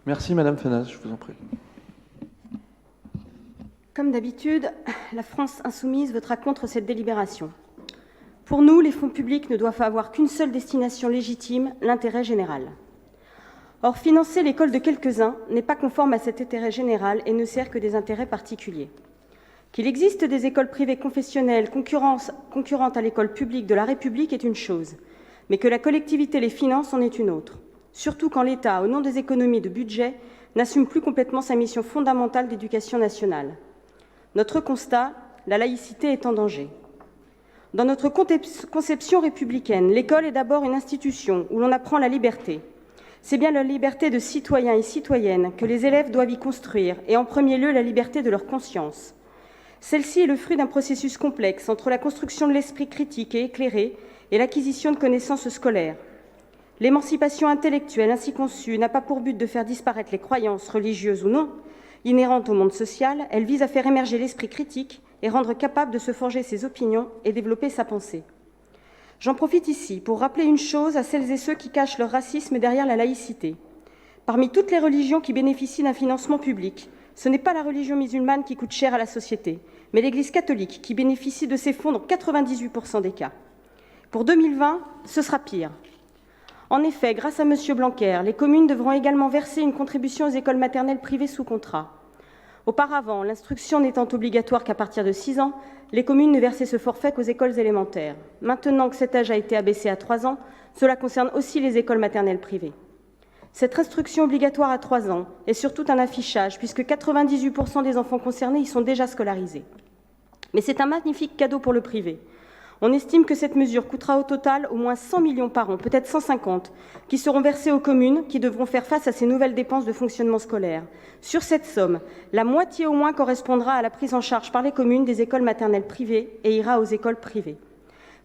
Merci Madame Fenas, je vous en prie. Comme d'habitude, la France insoumise votera contre cette délibération. Pour nous, les fonds publics ne doivent avoir qu'une seule destination légitime, l'intérêt général. Or, financer l'école de quelques-uns n'est pas conforme à cet intérêt général et ne sert que des intérêts particuliers. Qu'il existe des écoles privées confessionnelles concurrentes à l'école publique de la République est une chose, mais que la collectivité les finance en est une autre, surtout quand l'État, au nom des économies de budget, n'assume plus complètement sa mission fondamentale d'éducation nationale. Notre constat, la laïcité est en danger. Dans notre conception républicaine, l'école est d'abord une institution où l'on apprend la liberté. C'est bien la liberté de citoyens et citoyennes que les élèves doivent y construire, et en premier lieu la liberté de leur conscience. Celle-ci est le fruit d'un processus complexe entre la construction de l'esprit critique et éclairé et l'acquisition de connaissances scolaires. L'émancipation intellectuelle ainsi conçue n'a pas pour but de faire disparaître les croyances, religieuses ou non, inhérentes au monde social. Elle vise à faire émerger l'esprit critique et rendre capable de se forger ses opinions et développer sa pensée. J'en profite ici pour rappeler une chose à celles et ceux qui cachent leur racisme derrière la laïcité. Parmi toutes les religions qui bénéficient d'un financement public, ce n'est pas la religion musulmane qui coûte cher à la société, mais l'Église catholique qui bénéficie de ces fonds dans 98% des cas. Pour 2020, ce sera pire. En effet, grâce à M. Blanquer, les communes devront également verser une contribution aux écoles maternelles privées sous contrat. Auparavant, l'instruction n'étant obligatoire qu'à partir de 6 ans, les communes ne versaient ce forfait qu'aux écoles élémentaires. Maintenant que cet âge a été abaissé à 3 ans, cela concerne aussi les écoles maternelles privées. Cette instruction obligatoire à 3 ans est surtout un affichage, puisque 98% des enfants concernés y sont déjà scolarisés. Mais c'est un magnifique cadeau pour le privé. On estime que cette mesure coûtera au total au moins 100 millions par an, peut-être 150, qui seront versés aux communes qui devront faire face à ces nouvelles dépenses de fonctionnement scolaire. Sur cette somme, la moitié au moins correspondra à la prise en charge par les communes des écoles maternelles privées et ira aux écoles privées.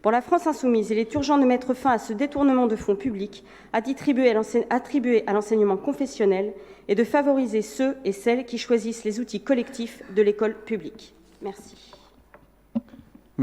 Pour la France insoumise, il est urgent de mettre fin à ce détournement de fonds publics attribués à l'enseignement confessionnel et de favoriser ceux et celles qui choisissent les outils collectifs de l'école publique. Merci.